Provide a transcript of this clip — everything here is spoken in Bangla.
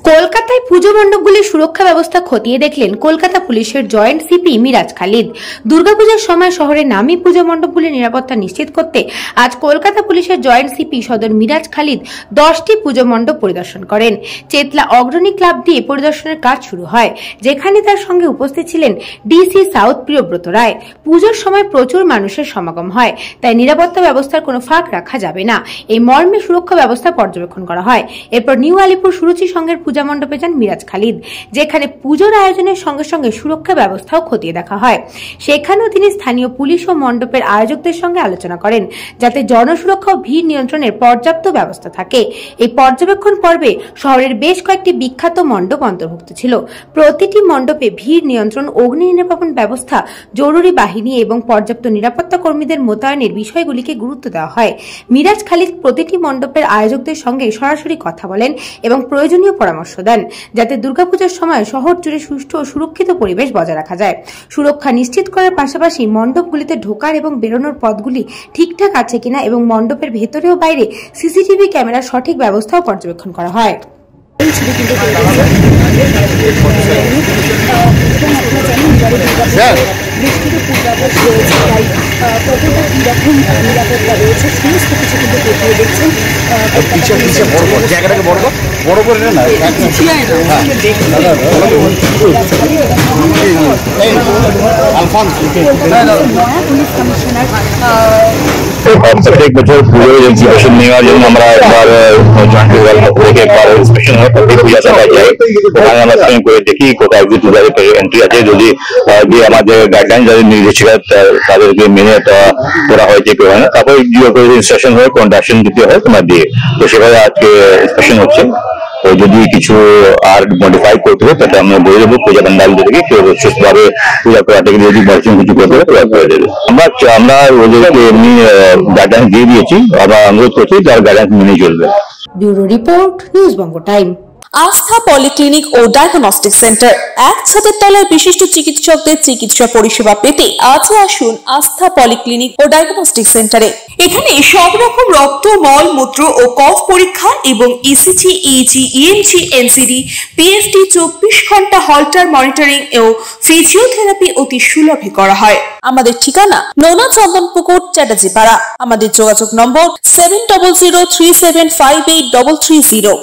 কলকাতায় পুজো মণ্ডপগুলির সুরক্ষা ব্যবস্থা খতিয়ে দেখলেন কলকাতা পুলিশের জয়েন্ট সিপি মিরাজ খালিদ। দুর্গাপূজার সময় শহরের নামী পুজো মণ্ডপগুলির নিরাপত্তা নিশ্চিত করতে আজ কলকাতা পুলিশের জয়েন্ট সিপি সদর মিরাজ খালিদ 10টি পুজো মণ্ডপ পরিদর্শন করেন। চেতলা অগ্রণী ক্লাব দিয়ে পরিদর্শনের কাজ শুরু হয়, যেখানে তার সঙ্গে উপস্থিত ছিলেন ডিসি সাউথ প্রিয়ব্রত রায়। পুজোর সময় প্রচুর মানুষের সমাগম হয়, তাই নিরাপত্তা ব্যবস্থার কোনো ফাঁক রাখা যাবে না, এই মর্মে সুরক্ষা ব্যবস্থা পর্যবেক্ষণ করা হয়। এরপর নিউ আলিপুর সুরুচি সংঘের পূজা মণ্ডপে যান মিরাজ খালিদ, যেখানে পুজোর আয়োজনের সঙ্গে সঙ্গে সুরক্ষা ব্যবস্থাও খতিয়ে দেখা হয়। সেখানেও তিনি স্থানীয় পুলিশ ও মণ্ডপের আয়োজকদের সঙ্গে আলোচনা করেন, যাতে জনসুরক্ষা ও ভিড় নিয়ন্ত্রণের পর্যাপ্ত ব্যবস্থা থাকে। এই পর্যবেক্ষণ পর্বে শহরের বেশ কয়েকটি বিখ্যাত মণ্ডপ অন্তর্ভুক্ত ছিল। প্রতিটি মণ্ডপে ভিড় নিয়ন্ত্রণ, অগ্নি নির্বাপন ব্যবস্থা, জরুরি বাহিনী এবং পর্যাপ্ত নিরাপত্তা কর্মীদের মোতায়েনের বিষয়গুলিকে গুরুত্ব দেওয়া হয়। মিরাজ খালিদ প্রতিটি মণ্ডপের আয়োজকদের সঙ্গে সরাসরি কথা বলেন এবং প্রয়োজনীয় পরামর্শ দেন, যাতে দুর্গাপূজার সময় শহর জুড়ে সুষ্ঠু ও সুরক্ষিত পরিবেশ বজায় রাখা যায়। সুরক্ষা নিশ্চিত করার পাশাপাশি মণ্ডপগুলিতে ঢোকার এবং বেরোনোর পথগুলি ঠিকঠাক আছে কিনা এবং মণ্ডপের ভেতরে ও বাইরে সিসিটিভি ক্যামেরার সঠিক ব্যবস্থাও পর্যবেক্ষণ করা হয়। প্রত্যেক বছর পুজোর ইন্সপেকশন নেওয়ার জন্য আমরা একবার ইন্সপেকশন হয়, প্রত্যেক পূজাতে যাই, ওখানে আমরা স্ক্যান করে দেখি কোথায় এন্ট্রি আছে। যদি আমাদের গাইডলাইন যাদের নির্দেশিকা তাদেরকে মেনে করা হয়েছে কেউ হয় না, তারপরে ইনস্ট্রাকশন হয়ে কন্ডাকশন দিতে হয় তোমার দিয়ে। তো সেভাবে আজকে ইন্সপেকশন হচ্ছে। তো যদি কিছু আর মডিফাই করতে হবে তাহলে আমরা বলে দেবো পূজা প্যান্ডালদেরকে কেউ সুস্থভাবে পূজা করাটাকে যদি বর্জন কিছু করতে হবে তৈরি করে দেবে। আমরা ওদেরকে এমনি গাইডলাইন দিয়ে দিয়েছি, আমরা অনুরোধ করছি তার গাইডলাইন মেনে চলবে। ব্যুরো রিপোর্ট, নিউজ বঙ্গ টাইম। আস্থা পলিক্লিনিক ও ডায়াগনস্টিক সেন্টার, এক ছাদের তলায় বিশিষ্ট চিকিৎসকদের চিকিৎসা পরিষেবা পেতে আজই আসুন আস্থা পলিক্লিনিক ও ডায়াগনস্টিক সেন্টারে। এখানে সব রকম রক্ত, মল, মূত্র ও কফ পরীক্ষা এবং ECG, easy, EMG, NCD, PFT 24 ঘন্টা হল্টার মনিটরিং ও ফিজিওথেরাপি অতি সুলভে করা হয়। আমাদের ঠিকানা নোনা চন্দনপুকুর, চ্যাটার্জি পাড়া। আমাদের যোগাযোগ নম্বর 7003758330।